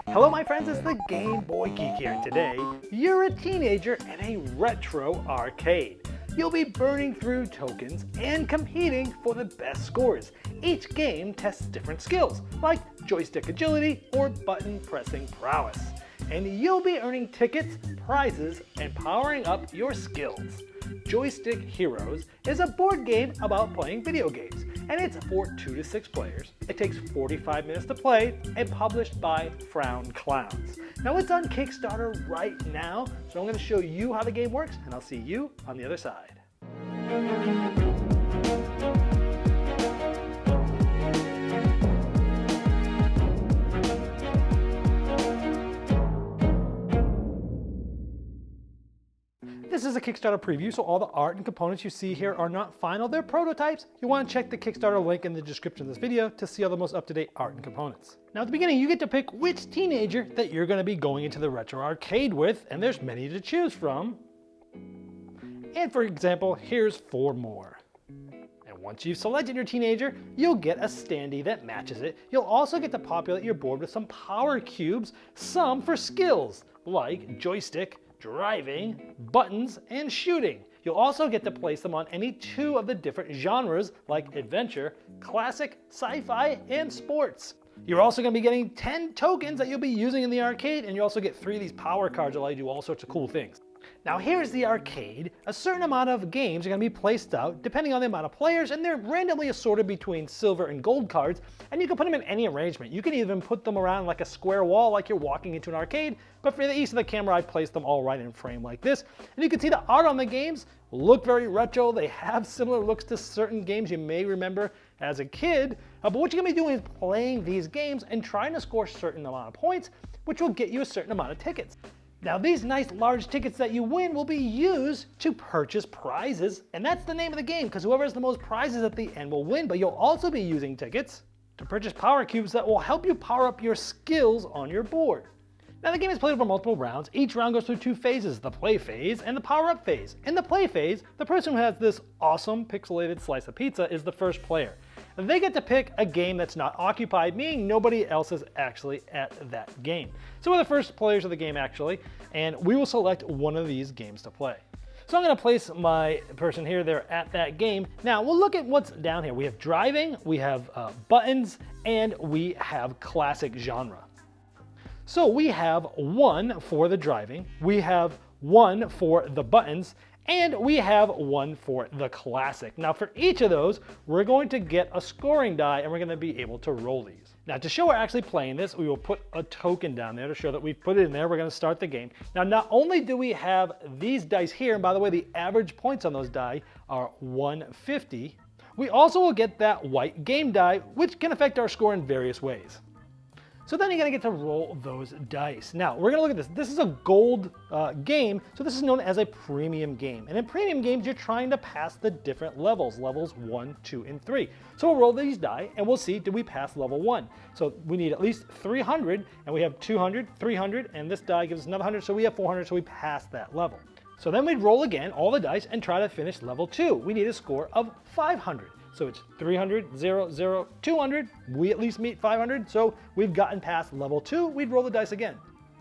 Hello my friends, it's the Game Boy Geek here, and today you're a teenager in a retro arcade. You'll be burning through tokens and competing for the best scores. Each game tests different skills, like joystick agility or button pressing prowess. And you'll be earning tickets, prizes, and powering up your skills. Joystick Heroes is a board game about playing video games, and it's for 2 to 6 players. It takes 45 minutes to play and published by Frown Clowns. Now it's on Kickstarter right now, so I'm going to show you how the game works, and I'll see you on the other side. This is a Kickstarter preview, so all the art and components you see here are not final, they're prototypes. You want to check the Kickstarter link in the description of this video to see all the most up-to-date art and components. Now at the beginning, you get to pick which teenager that you're going to be going into the retro arcade with, and there's many to choose from. And for example, here's 4 more. And once you've selected your teenager, you'll get a standee that matches it. You'll also get to populate your board with some power cubes, some for skills, like joystick, driving, buttons, and shooting. You'll also get to place them on any 2 of the different genres like adventure, classic, sci-fi, and sports. You're also going to be getting 10 tokens that you'll be using in the arcade, and you also get 3 of these power cards that allow you to do all sorts of cool things. Now here's the arcade. A certain amount of games are going to be placed out depending on the amount of players, and they're randomly assorted between silver and gold cards, and you can put them in any arrangement. You can even put them around like a square wall like you're walking into an arcade, but for the ease of the camera I placed them all right in frame like this. And you can see the art on the games look very retro. They have similar looks to certain games you may remember as a kid, but what you're going to be doing is playing these games and trying to score a certain amount of points, which will get you a certain amount of tickets. Now these nice large tickets that you win will be used to purchase prizes, and that's the name of the game, because whoever has the most prizes at the end will win, but you'll also be using tickets to purchase power cubes that will help you power up your skills on your board. Now the game is played over multiple rounds. Each round goes through 2 phases, the play phase and the power up phase. In the play phase, the person who has this awesome pixelated slice of pizza is the first player. They get to pick a game that's not occupied, meaning nobody else is actually at that game. So we're the first players of the game actually, and we will select one of these games to play. So I'm going to place my person here, they're at that game. Now we'll look at what's down here. We have driving, we have buttons, and we have classic genre. So we have 1 for the driving, we have 1 for the buttons, and we have 1 for the classic. Now for each of those, we're going to get a scoring die and we're going to be able to roll these. Now to show we're actually playing this, we will put a token down there to show that we've put it in there. We're going to start the game. Now not only do we have these dice here, and by the way, the average points on those die are 150, we also will get that white game die, which can affect our score in various ways. So then you're going to get to roll those dice. Now, we're going to look at this. This is a gold game, so this is known as a premium game. And in premium games, you're trying to pass the different levels 1, 2, and 3. So we'll roll these die, and we'll see, did we pass level 1? So we need at least 300, and we have 200, 300, and this die gives us another 100, so we have 400, so we passed that level. So then we'd roll again, all the dice, and try to finish level 2. We need a score of 500. So it's 300, 0, 0, 200. We at least meet 500, so we've gotten past level 2. We'd roll the dice again.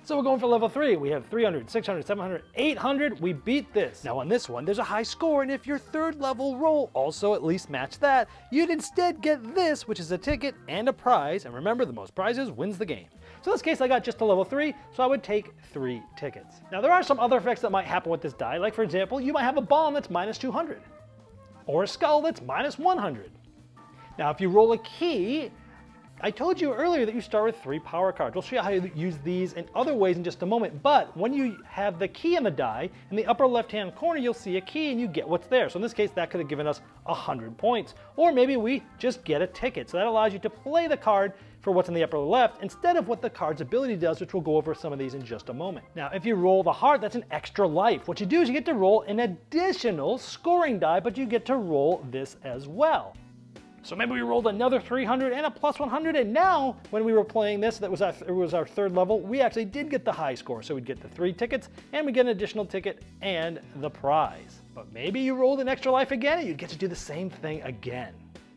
So we're going for level 3. We have 300, 600, 700, 800. We beat this. Now on this one, there's a high score, and if your 3rd level roll also at least matched that, you'd instead get this, which is a ticket and a prize. And remember, the most prizes wins the game. So in this case, I got just a level 3, so I would take 3 tickets. Now there are some other effects that might happen with this die. Like for example, you might have a bomb that's minus 200. Or a skull that's minus 100. Now if you roll a key, I told you earlier that you start with 3 power cards. We'll show you how you use these in other ways in just a moment, but when you have the key in the die, in the upper left-hand corner you'll see a key and you get what's there. So in this case that could have given us 100 points. Or maybe we just get a ticket. So that allows you to play the card for what's in the upper left instead of what the card's ability does, which we'll go over some of these in just a moment. Now if you roll the heart, that's an extra life. What you do is you get to roll an additional scoring die, but you get to roll this as well. So maybe we rolled another 300 and a plus 100, and now when we were playing this, it was our 3rd level, we actually did get the high score. So we'd get the 3 tickets, and we get an additional ticket and the prize. But maybe you rolled an extra life again, and you'd get to do the same thing again.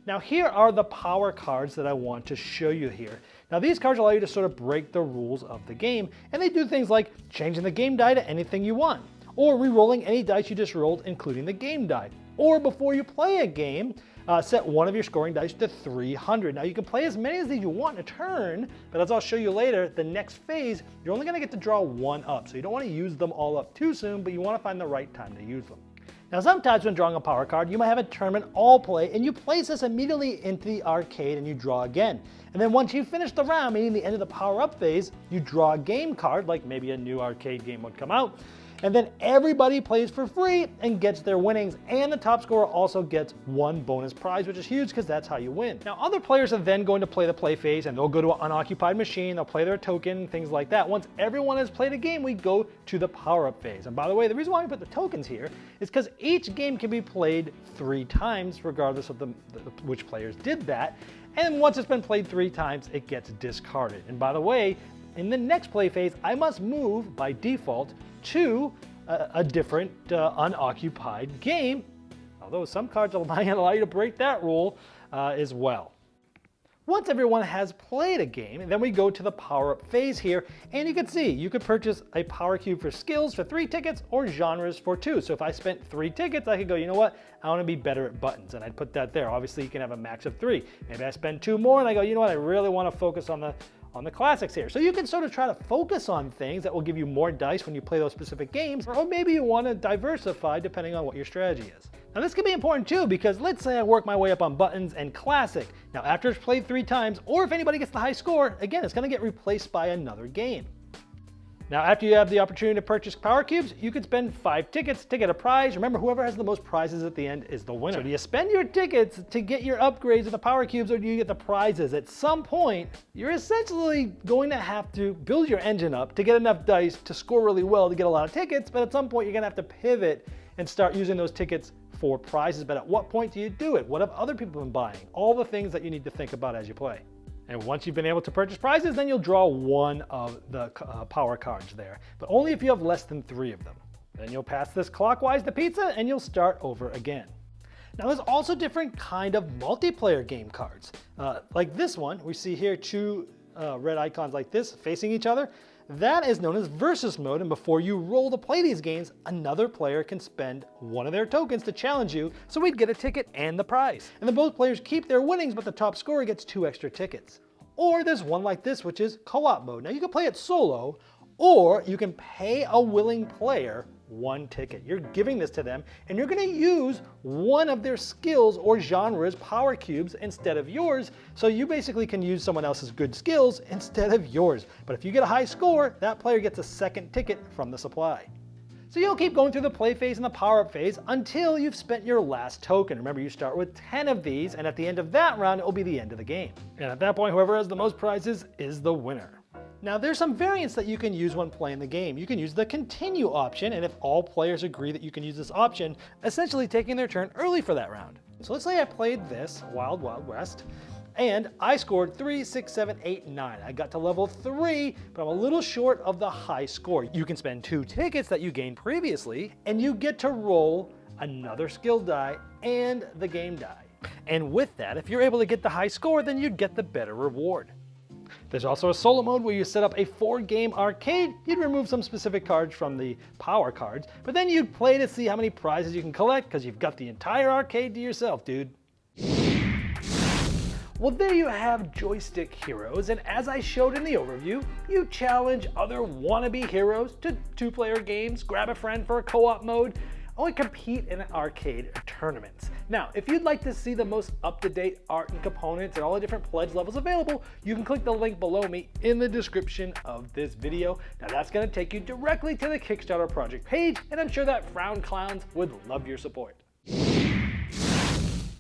Now here are the power cards that I want to show you here. Now these cards allow you to sort of break the rules of the game, and they do things like changing the game die to anything you want, or re-rolling any dice you just rolled, including the game die. Or before you play a game, set one of your scoring dice to 300. Now you can play as many as you want in a turn, but as I'll show you later, the next phase, you're only gonna get to draw one up. So you don't wanna use them all up too soon, but you wanna find the right time to use them. Now sometimes when drawing a power card, you might have a tournament all play, and you place this immediately into the arcade and you draw again. And then once you finish the round, meaning the end of the power up phase, you draw a game card, like maybe a new arcade game would come out, and then everybody plays for free and gets their winnings, and the top scorer also gets one bonus prize, which is huge because that's how you win. Now other players are then going to play the play phase, and they'll go to an unoccupied machine, they'll play their token, things like that. Once everyone has played a game, we go to the power-up phase. And by the way, the reason why we put the tokens here is because each game can be played 3 times, regardless of which players did that. And once it's been played 3 times, it gets discarded. And by the way, in the next play phase, I must move by default to a different unoccupied game, although some cards might allow you to break that rule as well. Once everyone has played a game, then we go to the power-up phase here, and you can see you could purchase a power cube for skills for 3 tickets or genres for 2. So if I spent 3 tickets, I could go, you know what, I want to be better at buttons, and I'd put that there. Obviously you can have a max of 3. Maybe I spend 2 more and I go, you know what, I really want to focus on the classics here. So you can sort of try to focus on things that will give you more dice when you play those specific games, or maybe you want to diversify depending on what your strategy is. Now this can be important too, because let's say I work my way up on buttons and classic. Now after it's played 3 times, or if anybody gets the high score, again, it's going to get replaced by another game. Now after you have the opportunity to purchase power cubes, you could spend 5 tickets to get a prize. Remember, whoever has the most prizes at the end is the winner. So do you spend your tickets to get your upgrades of the power cubes, or do you get the prizes? At some point, you're essentially going to have to build your engine up to get enough dice to score really well to get a lot of tickets, but at some point you're going to have to pivot and start using those tickets for prizes. But at what point do you do it? What have other people been buying? All the things that you need to think about as you play. And once you've been able to purchase prizes, then you'll draw one of the power cards there, but only if you have less than 3 of them. Then you'll pass this clockwise to pizza and you'll start over again. Now there's also different kind of multiplayer game cards. Like this one, we see here 2 red icons like this facing each other. That is known as versus mode, and before you roll to play these games, another player can spend one of their tokens to challenge you, so we'd get a ticket and the prize. And then both players keep their winnings, but the top scorer gets 2 extra tickets. Or there's one like this, which is co-op mode. Now you can play it solo, or you can pay a willing player 1 ticket. You're giving this to them, and you're going to use one of their skills or genres power cubes instead of yours, so you basically can use someone else's good skills instead of yours. But if you get a high score, that player gets a 2nd ticket from the supply. So you'll keep going through the play phase and the power-up phase until you've spent your last token. Remember, you start with 10 of these, and at the end of that round, it will be the end of the game. And at that point, whoever has the most prizes is the winner. Now there's some variants that you can use when playing the game. You can use the continue option, and if all players agree that you can use this option, essentially taking their turn early for that round. So let's say I played this Wild Wild West, and I scored 3, 6, 7, 8, 9. I got to level 3, but I'm a little short of the high score. You can spend 2 tickets that you gained previously, and you get to roll another skill die and the game die. And with that, if you're able to get the high score, then you'd get the better reward. There's also a solo mode where you set up a 4-game arcade. You'd remove some specific cards from the power cards, but then you'd play to see how many prizes you can collect, because you've got the entire arcade to yourself, dude. Well, there you have Joystick Heroes, and as I showed in the overview, you challenge other wannabe heroes to 2-player games, grab a friend for a co-op mode, or compete in arcade tournaments. Now, if you'd like to see the most up-to-date art and components and all the different pledge levels available, you can click the link below me in the description of this video. Now that's going to take you directly to the Kickstarter project page, and I'm sure that Frown Clowns would love your support.